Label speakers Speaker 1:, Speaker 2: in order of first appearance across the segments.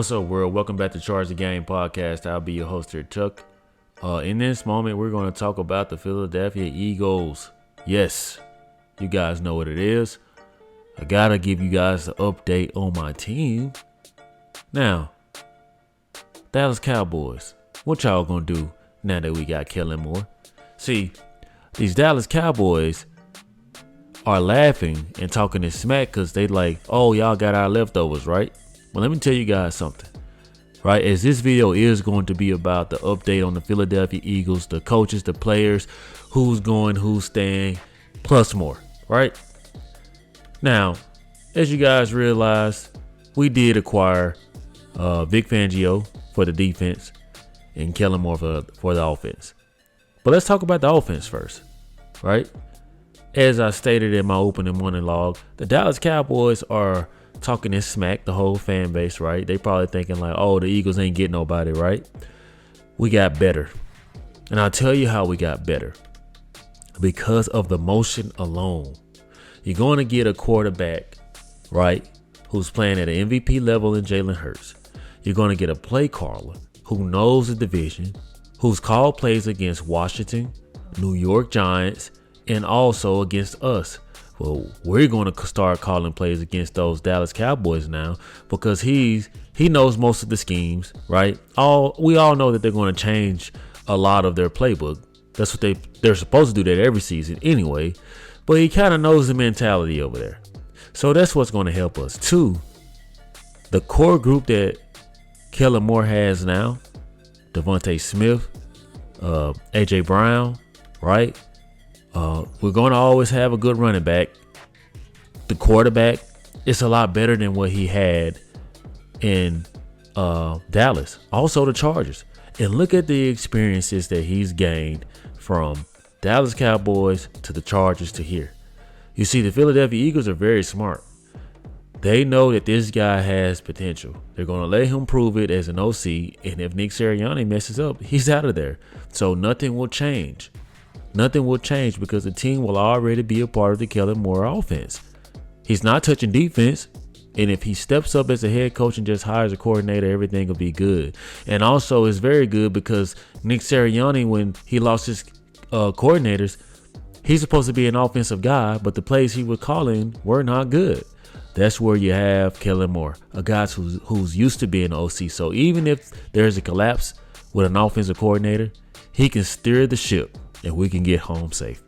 Speaker 1: What's up, world? Welcome back to Charge the Game podcast. I'll be your host here, Chuck. In this moment, we're going to talk about the Philadelphia Eagles. Yes, you guys know what it is. I got to give you guys the update on my team. Now, Dallas Cowboys, what y'all going to do now that we got Kellen Moore? See, these Dallas Cowboys are laughing and talking this smack because they like, oh, y'all got our leftovers, right? Well, let me tell you guys something, right? As this video is going to be about the update on the Philadelphia Eagles, the coaches, the players, who's going, who's staying, plus more, right? Now, as you guys realize, we did acquire Vic Fangio for the defense and Kellen Moore for the offense. But let's talk about the offense first, right? As I stated in my opening monologue, the Dallas Cowboys are talking this smack, the whole fan base, right? They probably thinking like, oh, the Eagles ain't getting nobody, right? We got better. And I'll tell you how we got better. Because of the motion alone. You're going to get a quarterback, right, who's playing at an MVP level in Jalen Hurts. You're going to get a play caller who knows the division, who's called plays against Washington, New York Giants, and also against us. Well, we're going to start calling plays against those Dallas Cowboys now because he knows most of the schemes, right? We all know that they're going to change a lot of their playbook. That's what they're supposed to do that every season anyway. But he kind of knows the mentality over there. So that's what's going to help us. Two, the core group that Kellen Moore has now, Devontae Smith, AJ Brown, right? We're going to always have a good running back. The quarterback is a lot better than what he had in Dallas. Also the Chargers. And look at the experiences that he's gained from Dallas Cowboys to the Chargers to here. You see, the Philadelphia Eagles are very smart. They know that this guy has potential. They're going to let him prove it as an OC. And if Nick Sirianni messes up, he's out of there. So nothing will change. Nothing will change because the team will already be a part of the Kellen Moore offense. He's not touching defense. And if he steps up as a head coach and just hires a coordinator, everything will be good. And also it's very good because Nick Sirianni, when he lost his coordinators, he's supposed to be an offensive guy, but the plays he was calling were not good. That's where you have Kellen Moore, a guy who's used to being an OC. So even if there's a collapse with an offensive coordinator, he can steer the ship. And we can get home safe.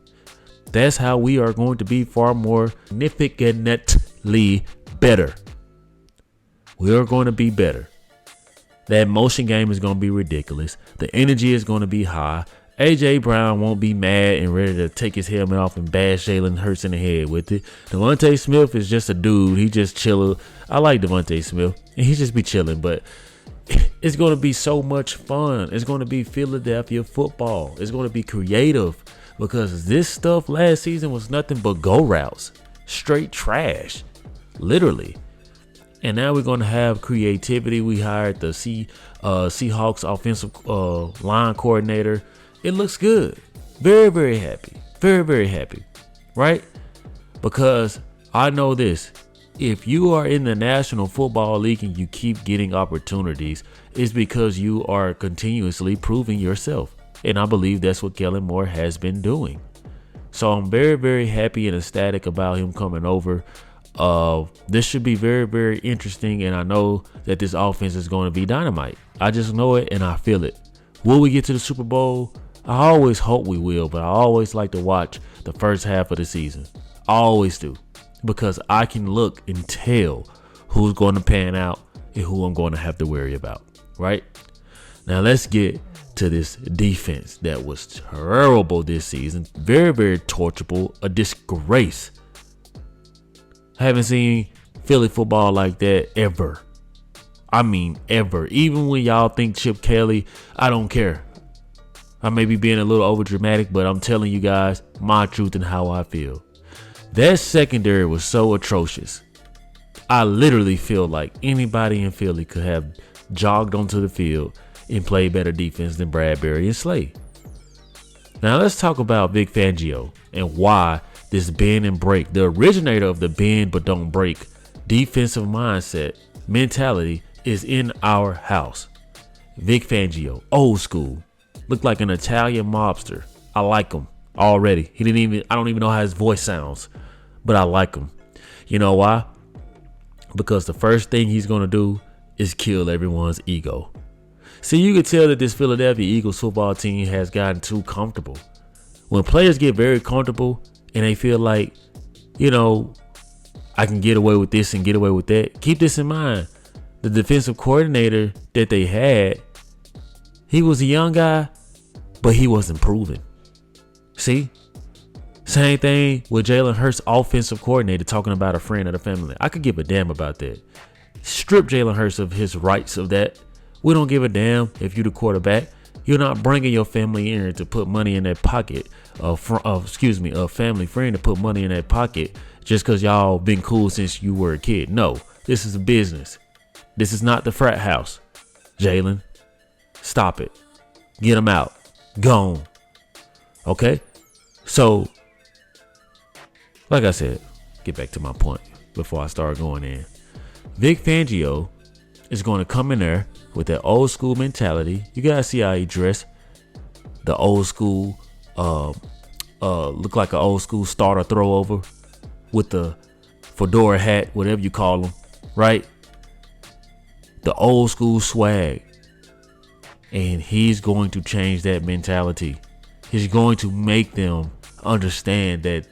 Speaker 1: That's how we are going to be far more significantly better. We are going to be better. That motion game is going to be ridiculous. The energy is going to be high. AJ Brown won't be mad and ready to take his helmet off and bash Jalen Hurts in the head with it. Devontae Smith is just a dude. He just chilling. I like Devontae Smith. And he just be chilling. But it's going to be so much fun. It's going to be Philadelphia football. It's going to be creative because this stuff last season was nothing but go routes. Straight trash. Literally. And now we're going to have creativity. We hired the Seahawks offensive line coordinator. It looks good. Very, very happy. Very, very happy. Right? Because I know this. If you are in the National Football League and you keep getting opportunities, it's because you are continuously proving yourself. And I believe that's what Kellen Moore has been doing. So I'm very, very happy and ecstatic about him coming over. This should be very, very interesting. And I know that this offense is going to be dynamite. I just know it and I feel it. Will we get to the Super Bowl? I always hope we will, but I always like to watch the first half of the season. I always do. Because I can look and tell who's going to pan out and who I'm going to have to worry about, right? Now let's get to this defense that was terrible this season. Very, very torturable. A disgrace. I haven't seen Philly football like that ever. I mean, ever. Even when y'all think Chip Kelly, I don't care. I may be being a little over dramatic, but I'm telling you guys my truth and how I feel. That secondary was so atrocious. I literally feel like anybody in Philly could have jogged onto the field and played better defense than Bradbury and Slay. Now let's talk about Vic Fangio and why this bend and break, the originator of the bend but don't break defensive mindset mentality is in our house. Vic Fangio, old school. Looked like an Italian mobster. I like him already. I don't even know how his voice sounds, but I like him. You know why? Because the first thing he's going to do is kill everyone's ego. See, you can tell that this Philadelphia Eagles football team has gotten too comfortable. When players get very comfortable and they feel like, I can get away with this and get away with that. Keep this in mind. The defensive coordinator that they had, he was a young guy, but he wasn't proven. See? Same thing with Jaylen Hurts, offensive coordinator, talking about a friend of the family. I could give a damn about that. Strip Jaylen Hurts of his rights of that. We don't give a damn if you're the quarterback. You're not bringing your family in to put money in their pocket. A family friend to put money in their pocket just because y'all been cool since you were a kid. No, this is a business. This is not the frat house. Jaylen, stop it. Get him out. Gone. Okay? So, like I said, get back to my point before I start going in. Vic Fangio is going to come in there with that old school mentality. You guys see how he dressed. The old school, look like an old school starter throwover with the fedora hat, whatever you call them, right? The old school swag. And he's going to change that mentality. He's going to make them understand that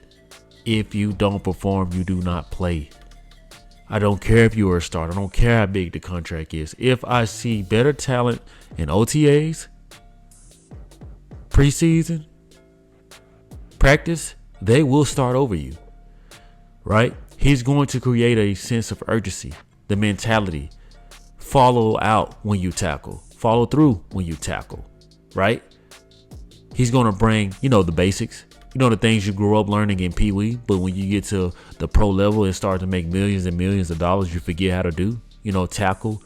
Speaker 1: if you don't perform, you do not play. I don't care if you are a starter. I don't care how big the contract is. If I see better talent in OTAs, preseason, practice, they will start over you, right? He's going to create a sense of urgency, the mentality. Follow out when you tackle. Follow through when you tackle, right? He's going to bring, the basics. The things you grew up learning in Pee Wee, but when you get to the pro level and start to make millions and millions of dollars, you forget how to do, tackle,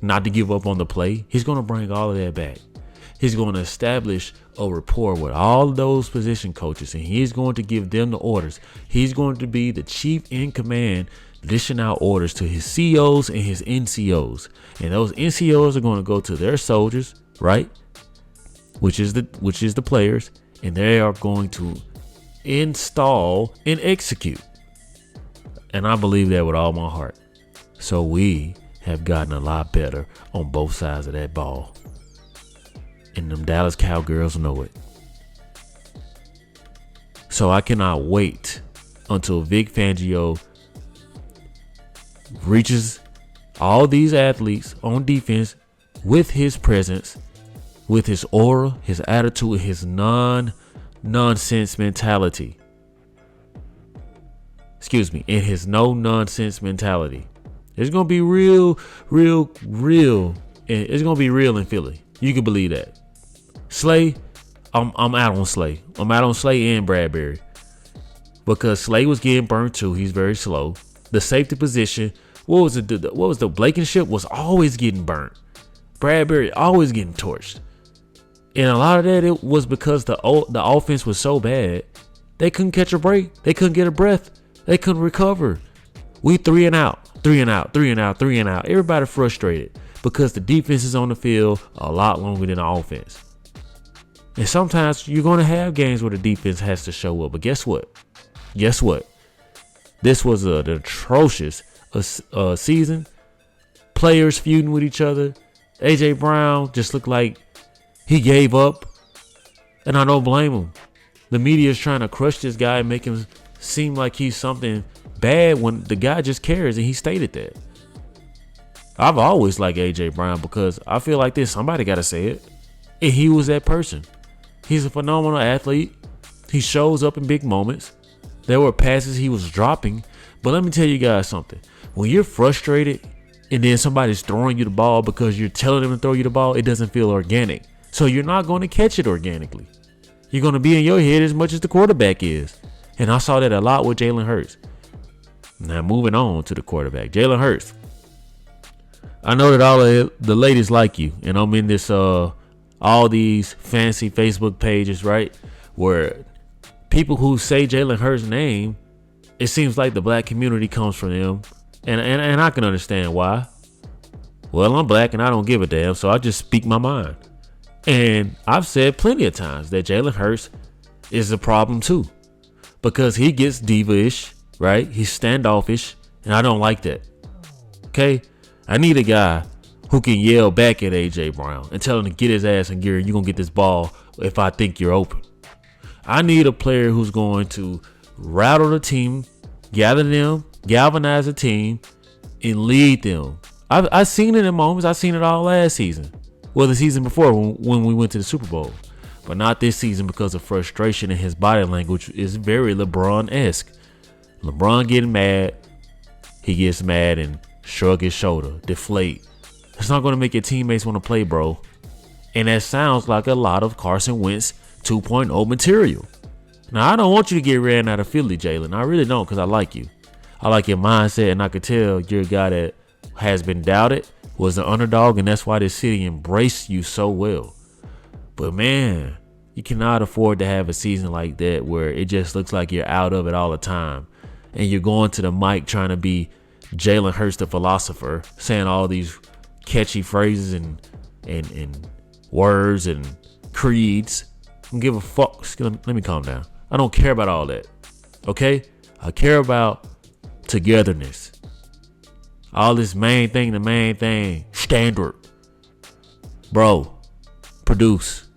Speaker 1: not to give up on the play. He's going to bring all of that back. He's going to establish a rapport with all of those position coaches, and he's going to give them the orders. He's going to be the chief in command, dishing out orders to his COs and his NCOs. And those NCOs are going to go to their soldiers, right? Which is the players. And they are going to install and execute. And I believe that with all my heart. So we have gotten a lot better on both sides of that ball. And them Dallas Cowgirls know it. So I cannot wait until Vic Fangio reaches all these athletes on defense with his presence, with his aura, his attitude, his nonsense mentality. And his no-nonsense mentality. It's going to be real. It's going to be real in Philly. You can believe that. Slay, I'm out on Slay. I'm out on Slay and Bradbury. Because Slay was getting burned too. He's very slow. The safety position, what was the Blankenship was always getting burnt. Bradbury always getting torched. And a lot of that, it was because the offense was so bad, they couldn't catch a break. They couldn't get a breath. They couldn't recover. We 3 and out. Everybody frustrated because the defense is on the field a lot longer than the offense. And sometimes you're going to have games where the defense has to show up. But guess what? This was an atrocious season. Players feuding with each other. A.J. Brown just looked like he gave up, and I don't blame him. The media is trying to crush this guy and make him seem like he's something bad when the guy just cares, and he stated that. I've always liked A.J. Brown because I feel like somebody got to say it, and he was that person. He's a phenomenal athlete. He shows up in big moments. There were passes he was dropping, but let me tell you guys something. When you're frustrated and then somebody's throwing you the ball because you're telling them to throw you the ball, it doesn't feel organic. So you're not going to catch it organically. You're going to be in your head as much as the quarterback is. And I saw that a lot with Jalen Hurts. Now moving on to the quarterback, Jalen Hurts. I know that all of the ladies like you. And I'm in this, all these fancy Facebook pages, right? Where people who say Jalen Hurts' name, it seems like the black community comes from them. And I can understand why. Well, I'm black and I don't give a damn, so I just speak my mind. And I've said plenty of times that Jalen Hurts is a problem too, because he gets diva-ish, right? He's standoffish, and I don't like that. Okay? I need a guy who can yell back at A.J. Brown and tell him to get his ass in gear. You're going to get this ball if I think you're open. I need a player who's going to rattle the team, gather them, galvanize the team, and lead them. I've seen it in moments. I've seen it all last season. Well, the season before when we went to the Super Bowl. But not this season because of frustration, and his body language is very LeBron-esque. LeBron getting mad. He gets mad and shrug his shoulder, deflate. It's not going to make your teammates want to play, bro. And that sounds like a lot of Carson Wentz 2.0 material. Now, I don't want you to get ran out of Philly, Jalen. I really don't, because I like you. I like your mindset, and I could tell you're a guy that has been doubted, was an underdog, and that's why this city embraced you so well. But, man, you cannot afford to have a season like that where it just looks like you're out of it all the time. And you're going to the mic trying to be Jalen Hurts the philosopher, saying all these catchy phrases and words and creeds. I don't give a fuck. Let me calm down. I don't care about all that. Okay? I care about togetherness. All this main thing, standard. Bro, produce.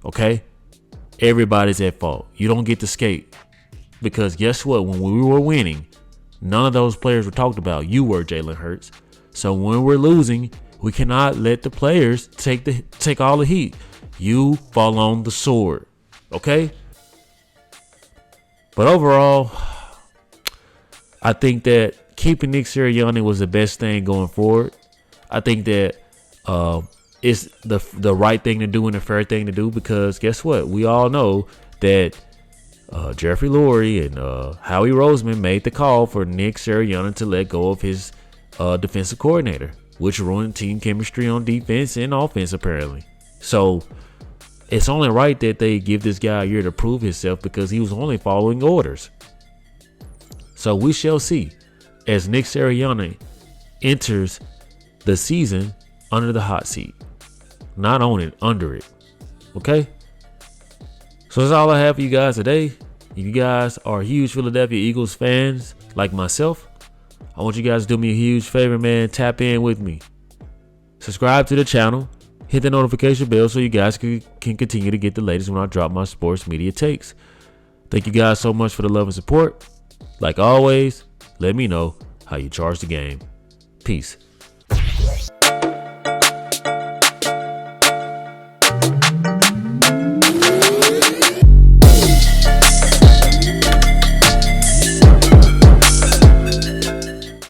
Speaker 1: Okay? Everybody's at fault. You don't get to skate. Because guess what? When we were winning, none of those players were talked about. You were Jalen Hurts. So when we're losing, we cannot let the players take all the heat. You fall on the sword. Okay? But overall, I think that keeping Nick Sirianni was the best thing going forward. I think that it's the right thing to do and the fair thing to do, because guess what? We all know that Jeffrey Lurie and Howie Roseman made the call for Nick Sirianni to let go of his defensive coordinator, which ruined team chemistry on defense and offense apparently. So it's only right that they give this guy a year to prove himself, because he was only following orders. So we shall see as Nick Sirianni enters the season under the hot seat. Not on it, under it. Okay? So that's all I have for you guys today. If you guys are huge Philadelphia Eagles fans like myself, I want you guys to do me a huge favor, man. Tap in with me. Subscribe to the channel. Hit the notification bell so you guys can continue to get the latest when I drop my sports media takes. Thank you guys so much for the love and support. Like always, let me know how you charge the game. Peace.